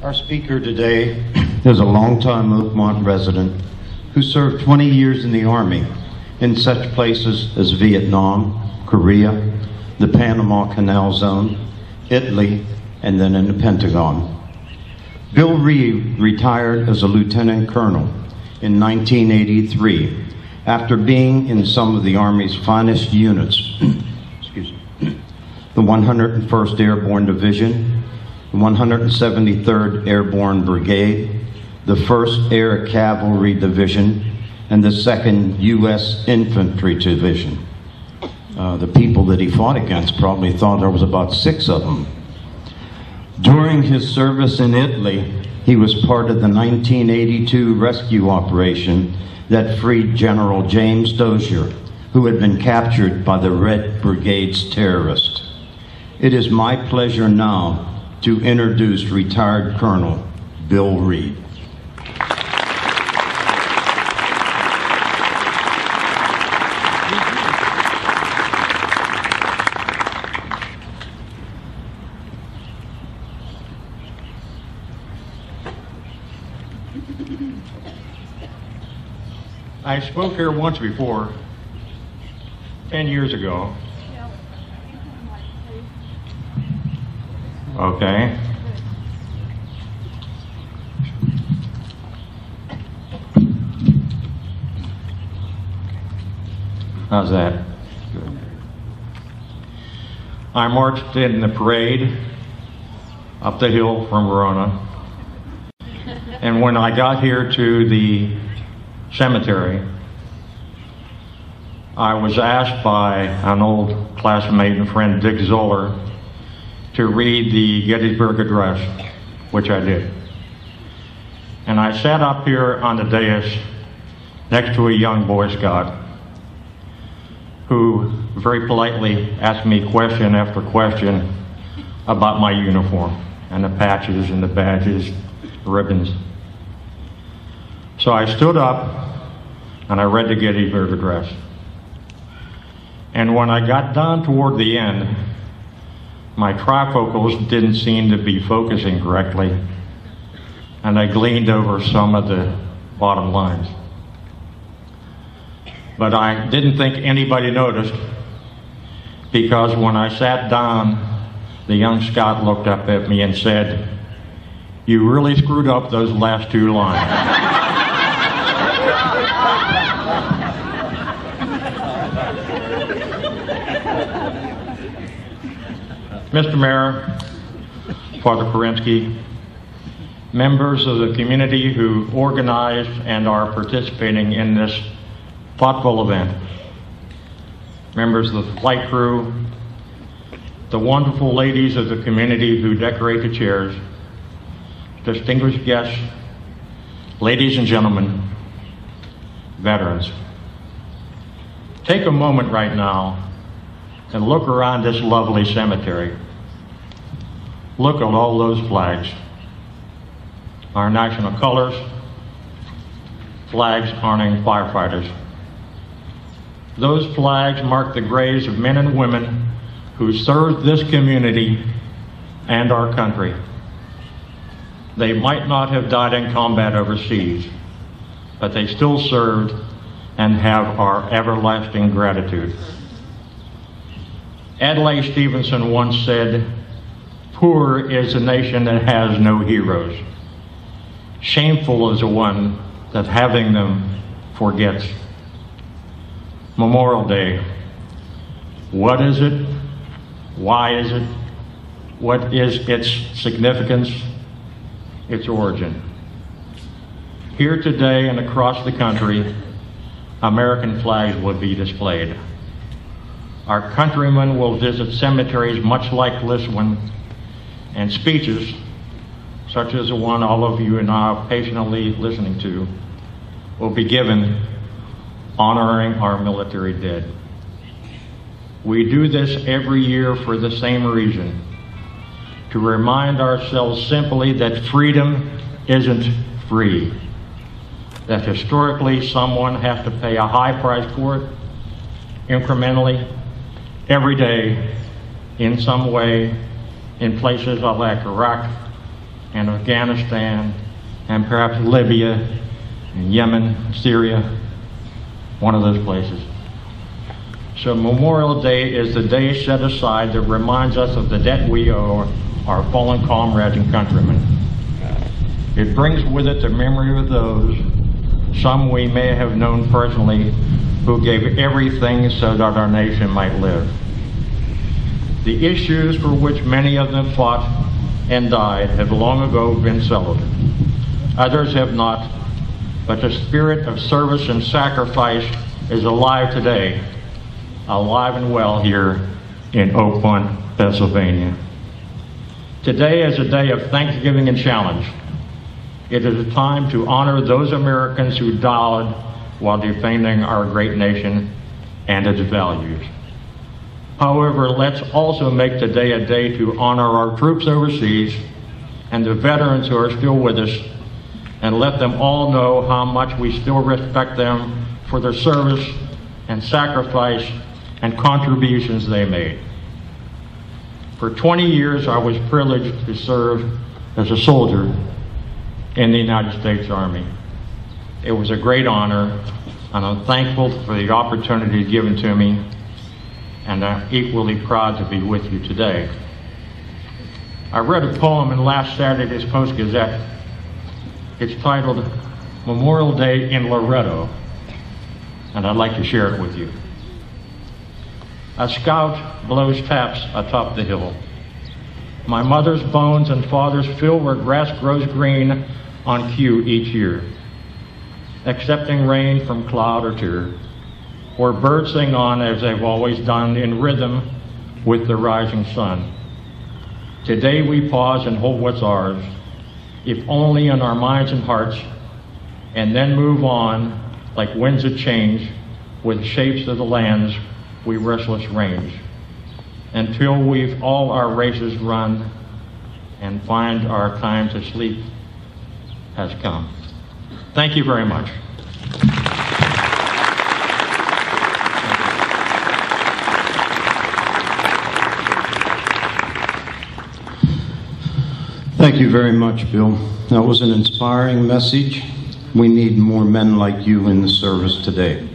Our speaker today is a longtime Oakmont resident who served 20 years in the Army in such places as Vietnam, Korea, the Panama Canal Zone, Italy, and then in the Pentagon. Bill Reed retired as a lieutenant colonel in 1983 after being in some of the Army's finest units, excuse me, the 101st Airborne Division, the 173rd Airborne Brigade, the 1st Air Cavalry Division, and the 2nd U.S. Infantry Division. The people that he fought against probably thought there was about 6 of them. During his service in Italy, he was part of the 1982 rescue operation that freed General James Dozier, who had been captured by the Red Brigade's terrorists. It is my pleasure now to introduce retired Colonel Bill Reed. I spoke here once before, 10 years ago. Okay. How's that? Good. I marched in the parade up the hill from Verona. And when I got here to the cemetery, I was asked by an old classmate and friend, Dick Zoller, to read the Gettysburg Address, which I did. And I sat up here on the dais next to a young Boy Scout who very politely asked me question after question about my uniform and the patches and the badges, ribbons. So I stood up and I read the Gettysburg Address. And when I got down toward the end, my trifocals didn't seem to be focusing correctly, and I gleaned over some of the bottom lines. But I didn't think anybody noticed, because when I sat down, the young scout looked up at me and said, "You really screwed up those last 2 lines." Mr. Mayor, Father Kerensky, members of the community who organized and are participating in this thoughtful event, members of the flight crew, the wonderful ladies of the community who decorate the chairs, distinguished guests, ladies and gentlemen, veterans. Take a moment right now and look around this lovely cemetery. Look at all those flags. Our national colors, flags honoring firefighters. Those flags mark the graves of men and women who served this community and our country. They might not have died in combat overseas, but they still served and have our everlasting gratitude. Adlai Stevenson once said, "Poor is a nation that has no heroes. Shameful is the one that having them forgets." Memorial Day. What is it? Why is it? What is its significance? Its origin. Here today and across the country, American flags will be displayed. Our countrymen will visit cemeteries much like this one, and speeches, such as the one all of you are now patiently listening to, will be given honoring our military dead. We do this every year for the same reason, to remind ourselves simply that freedom isn't free, that historically someone has to pay a high price for it, incrementally, every day, in some way, in places like Iraq, and Afghanistan, and perhaps Libya, and Yemen, Syria, one of those places. So Memorial Day is the day set aside that reminds us of the debt we owe our fallen comrades and countrymen. It brings with it the memory of those, some we may have known personally, who gave everything so that our nation might live. The issues for which many of them fought and died have long ago been settled. Others have not, but the spirit of service and sacrifice is alive today, alive and well here in Oakmont, Pennsylvania. Today is a day of thanksgiving and challenge. It is a time to honor those Americans who died while defending our great nation and its values. However, let's also make today a day to honor our troops overseas and the veterans who are still with us, and let them all know how much we still respect them for their service and sacrifice and contributions they made. For 20 years, I was privileged to serve as a soldier in the United States Army. It was a great honor, and I'm thankful for the opportunity given to me, and I'm equally proud to be with you today. I read a poem in last Saturday's Post-Gazette. It's titled Memorial Day in Loretto, and I'd like to share it with you. A scout blows taps atop the hill. My mother's bones and father's fill where grass grows green on cue each year, accepting rain from cloud or tear, or birds sing on as they've always done in rhythm with the rising sun. Today we pause and hold what's ours, if only in our minds and hearts, and then move on like winds of change with shapes of the lands we restless range, until we've all our races run and find our time to sleep has come. Thank you very much. Thank you very much, Bill. That was an inspiring message. We need more men like you in the service today.